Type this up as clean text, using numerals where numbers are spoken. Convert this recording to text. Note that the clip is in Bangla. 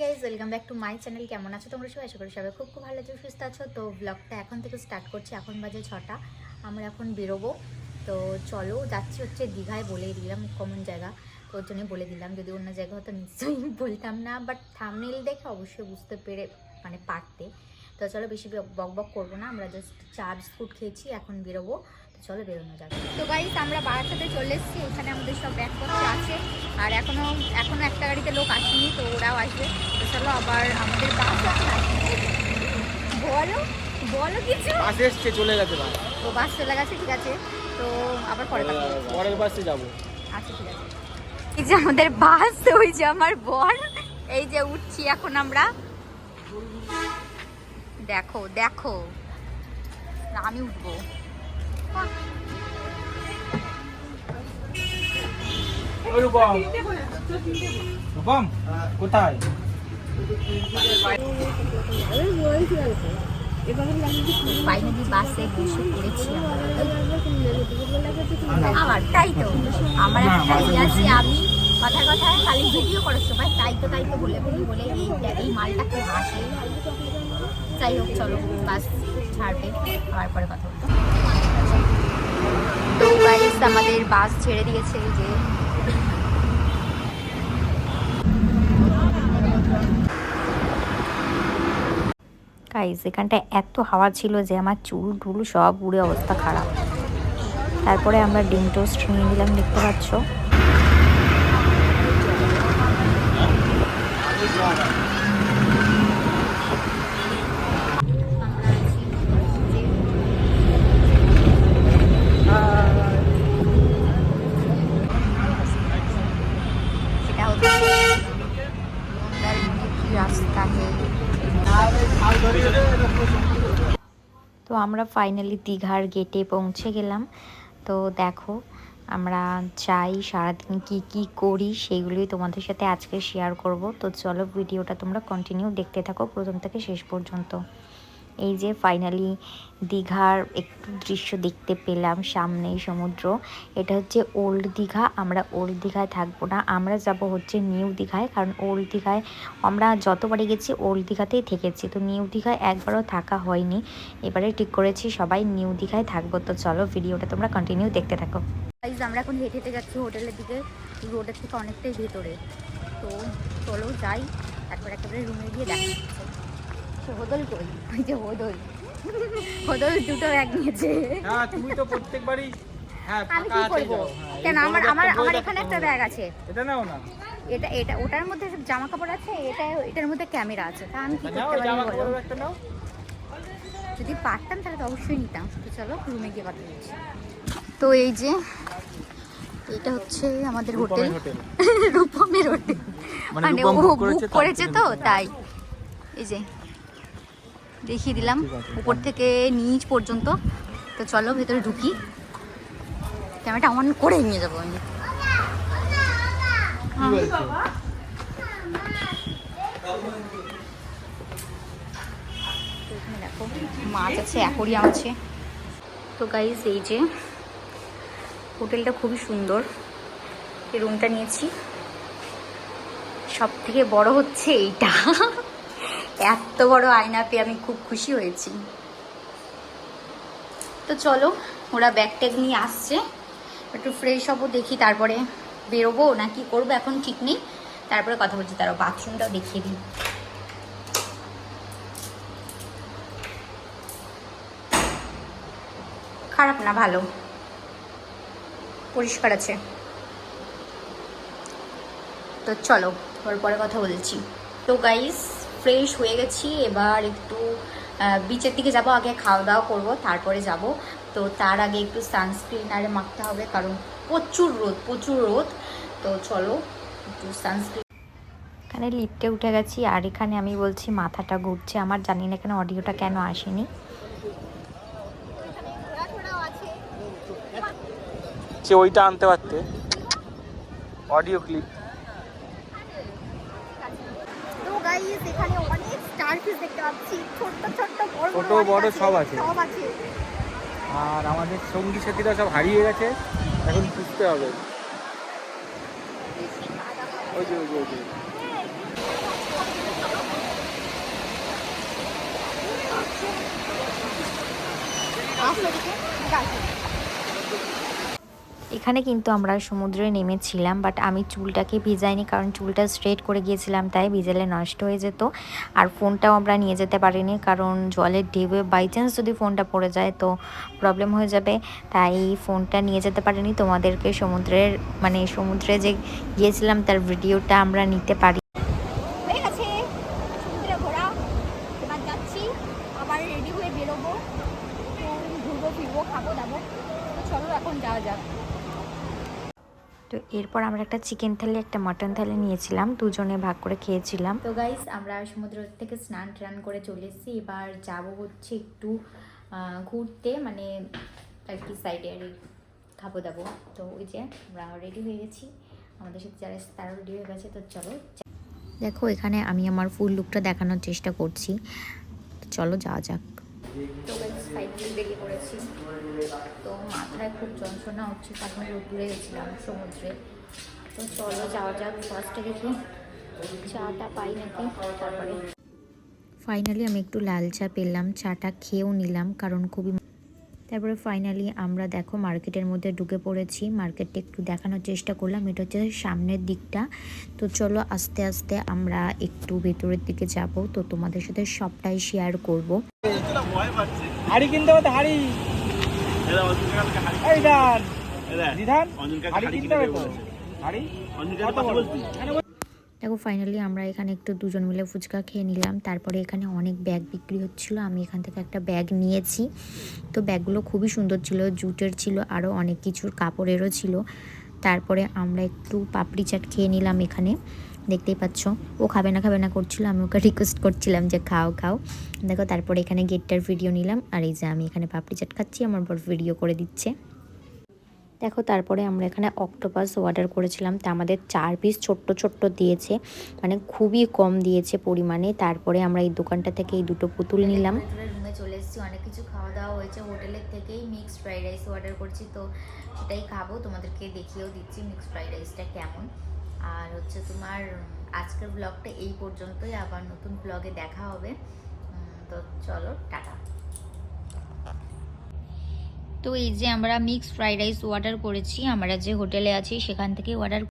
Guys welcome back to my channel. কেমন আছো তোমরা সবাই? আশা করি সবাই খুব খুব ভালো আছো, সুস্থ আছো। তো ব্লগটা এখন থেকে স্টার্ট করছি। এখন বাজে 6টা, আমরা এখন বেরোবো। তো চলো, যাচ্ছি হচ্ছে দীঘায়। বলেই দিলাম কমন জায়গা, তো ওর জন্যই বলে দিলাম। যদি অন্য জায়গা হতো নিশ্চয়ই বলতাম না, বাট থাম্বনেল দেখে অবশ্যই বুঝতে পেরে পারতে। তো চলো, বেশি বক বক করবো না, আমরা জাস্ট চা বিস্কুট খেয়েছি, এখন বেরোবো। তো চলো বেরোনো যাবে। তো গাইস আমরা বারাসাতে চলে এসেছি, এখানে আমাদের সব ব্যাগপত্র আছে। আর এখনো একটা গাড়িতে লোক আসেনি, তো ওরাও আসবে। তো চলো, আবার আমাদের বাস বলো বলো কিছু। বাস এসছে, চলে গেছে বাস। তো বাস চলে গেছে, ঠিক আছে। তো আবার পরের বাসে যাবো। আচ্ছা ঠিক আছে। এই যে আমাদের বাস, ওই যে আমার বর, এই যে উঠছি এখন আমরা। দেখো দেখো, না আমি উঠবো। রূপম কোথায়? ফাইনালি বাসে বসে পড়েছি আমার। তাই তো আমার একটা আছে, আমি কথায় কথায় খালি ভিডিও করার সময় তাই তো বলে বলে এই মালটা খুব হাসে। যাই হোক, চলো বাস ছাড়বে, আবার পরে কথা বলবো। তো গাইস আমাদের বাস ছেড়ে দিয়েছে, এই যে গাইস এখানটায় এত হাওয়া ছিল যে আমার চুল টুল সব উড়ে অবস্থা খারাপ। তারপরে আমরা ডিম টোস্ট নিয়ে নিলাম, দেখতে পাচ্ছ। সেটা হচ্ছে রাস্তা। তো আমরা ফাইনালি দীঘার গেটে পৌঁছে গেলাম। তো দেখো, আমরা চাই সারাদিন কি করি সেগুলোই তোমাদের সাথে আজকে শেয়ার করব। তো চলো ভিডিওটা তোমরা কন্টিনিউ দেখতে থাকো প্রথম থেকে শেষ পর্যন্ত। এই যে ফাইনালি দীঘার একটু দৃশ্য দেখতে পেলাম, সামনেই সমুদ্র। এটা হচ্ছে ওল্ড দীঘা। আমরা ওল্ড দীঘায় থাকবো না, আমরা যাব হচ্ছে নিউ দীঘায়। কারণ ওল্ড দীঘায় আমরা যতবারই গেছি ওল্ড দীঘাতেই থেকেছি, তো নিউ দীঘায় একবারও থাকা হয়নি। এবারে ঠিক করেছি সবাই নিউ দীঘায় থাকবো। তো চলো ভিডিওটা তোমরা কন্টিনিউ দেখতে থাকো। আমরা এখন হেঁটে হেঁটে যাচ্ছি হোটেলের দিকে, রোডের থেকে অনেকটাই ভেতরে। তো চলো যাই, একেবারে রুমে গিয়ে দেখা। হোদল কই? ওই যে হোদল দুটো ব্যাগ নিয়েছে। হ্যাঁ তুমি তো প্রত্যেকবারই আমি কি করব? কেন আমার এখানে একটা ব্যাগ আছে। এটা নাও না। এটা ওটার মধ্যে জামা কাপড় আছে, এটার মধ্যে ক্যামেরা আছে। তা আমি কি করতে পারি বলো? যদি পারতাম তাহলে তো অবশ্যই নিতাম। তো চলো রুমে গিয়ে কথা বলছি। তো এই যে এটা হচ্ছে আমাদের হোটেল, রূপমের হোটেল। মানে ও বুক করেছে তো তাই। এই যে দেখিয়ে দিলাম উপর থেকে নিচ পর্যন্ত। তো চলো ভেতরে ঢুকি, ক্যামেরাটা অন করে নিয়ে যাবো আমি। দেখো মাছ আছে, অ্যাকোরিয়াম আছে। তো গাইজ এই যে হোটেলটা খুবই সুন্দর। এই রুমটা নিয়েছি, সব থেকে বড় হচ্ছে এইটা। এত বড় আয়না পেয়ে আমি খুব খুশি হয়েছি। তো চলো, ওরা ব্যাগ ট্যাগ নিয়ে আসছে, একটু ফ্রেশ হবো, দেখি তারপরে বেরোবো না কি করবো এখন ঠিক নেই। তারপরে কথা বলছি, তারও বাথরুমটাও দেখিয়ে দিই। খারাপ না, ভালো, পরিষ্কার আছে। তো চলো পরে কথা বলছি। তো গাইস ফ্রেশ হয়ে গেছি, এবার একটু বিচের দিকে যাব। আগে খাওয়া দাওয়া করবো, তারপরে যাব। তো তার আগে একটু সানস্ক্রিন আরে মাখতে হবে, কারণ প্রচুর রোদ। তো চলো একটু সানস্ক্রিন। এখানে লিফটে উঠে গেছি, আর এখানে আমি বলছি মাথাটা ঘুরছে আমার, জানি না কেন অডিওটা কেন আসেনি। ওইটা আনতে পারতে, অডিও ক্লিপ। গাইস এখানে অনেক স্টারফিশ দেখতে পাচ্ছি, ছোট বড় সব আছে। আর আমাদের সঙ্গী সাথীরা সব হারিয়ে গেছে, এখন খুঁজতে হবে। ওই যে এখানে কিন্তু আমরা সমুদ্রে নেমেছিলাম, বাট আমি চুলটাকে ভিজাইনি, কারণ চুলটা স্ট্রেট করে গিয়েছিলাম, তাই ভিজালে নষ্ট হয়ে যেত। আর ফোনটাও আমরা নিয়ে যেতে পারিনি, কারণ জলের ঢেউয়ে বাই চান্স যদি ফোনটা পড়ে যায় তো প্রবলেম হয়ে যাবে, তাই ফোনটা নিয়ে যেতে পারিনি। তোমাদেরকে সমুদ্রে যে গিয়েছিলাম তার ভিডিওটা আমরা নিতে পারি। হয়ে গেছে সমুদ্রে ঘোরা, এবার যাচ্ছি আবার রেডি হয়ে বেরোবো, ঘুরবো ফিরবো খাবো দাবো। তো চলো এখন যাওয়া যাক। তো এরপর আমরা একটা চিকেন থালি একটা মাটন থালি নিয়েছিলাম, দুজনে ভাগ করে খেয়েছিলাম। তো গাইস আমরা সমুদ্র থেকে স্নান টান করে চলে এসেছি, এবার যাব হচ্ছে একটু ঘুরতে, মানে আর কি সাইডে আর খাবো দাবো। তো ওই যে আমরা রেডি হয়ে গেছি, আমাদের সাথে যারা এসেছে তারাও রেডি হয়ে গেছে। তো চলো, দেখো এখানে আমি আমার ফুল লুকটা দেখানোর চেষ্টা করছি, তো চলো যাওয়া যাক। তো ফাইনালি বেরিয়ে পড়েছি। তো মাথায় খুব যন্ত্রণা হচ্ছে, তখন রোদ্দুরে গেছিলাম সমুদ্রে। তো চলো যাওয়া যাক। ফার্স্টে দেখি চাটা পাই নাকি, তারপরে ফাইনালি আমি একটু লাল চা পেলাম, চাটা খেয়েও নিলাম, কারণ তারপরে ফাইনালি আমরা দেখো মার্কেটের মধ্যে ঢুকে পড়েছি। মার্কেটটা একটু দেখানোর চেষ্টা করলাম, এটা হচ্ছে সামনের দিকটা। তো চলো আস্তে আস্তে আমরা একটু ভেতরের দিকে যাব, তো তোমাদের সাথে সবটাই শেয়ার করব। হাড়ি কিনতে হবে তো, হাড়ি এই দান দিধান হাড়ি কিনতে হবে তো, হাড়ি কত বড়? দেখো ফাইনালি আমরা এখানে একটু দুজন মিলে ফুচকা খেয়ে নিলাম। তারপরে এখানে অনেক ব্যাগ বিক্রি হচ্ছিল, আমি এখান থেকে একটা ব্যাগ নিয়েছি। তো ব্যাগগুলো খুবই সুন্দর ছিল, জুটের ছিল, আরও অনেক কিছুর কাপড়েরও ছিল। তারপরে আমরা একটু পাপড়ি চাট খেয়ে নিলাম এখানে, দেখতেই পাচ্ছ। ও খাবে না করছিল, আমি ওকে রিকোয়েস্ট করছিলাম যে খাও খাও। দেখো তারপরে এখানে গেটটার ভিডিও নিলাম, আর এই যে আমি এখানে পাপড়ি চাট খাচ্ছি, আমার বর ভিডিও করে দিচ্ছে। দেখো তারপরে আমরা এখানে অক্টোপাস অর্ডার করেছিলাম, তা আমাদের 4 পিস ছোট্ট দিয়েছে, মানে খুবই কম দিয়েছে পরিমাণে। তারপরে আমরা এই দোকানটা থেকে এই দুটো পুতুল নিলাম। রুমে চলে এসেছি, অনেক কিছু খাওয়া দাওয়া হয়েছে, হোটেলের থেকেই মিক্সড ফ্রাইড রাইস অর্ডার করছি, তো সেটাই খাবো, তোমাদেরকে দেখিয়েও দিচ্ছি মিক্সড ফ্রাইড রাইসটা কেমন। আর হচ্ছে তোমার আজকের ব্লগটা এই পর্যন্তই, আবার নতুন ব্লগে দেখা হবে। তো চলো টাটা। তো এই যে আমরা মিক্সড ফ্রাইড রাইস অর্ডার করেছি, আমরা যে হোটেলে আছি সেখান থেকে অর্ডার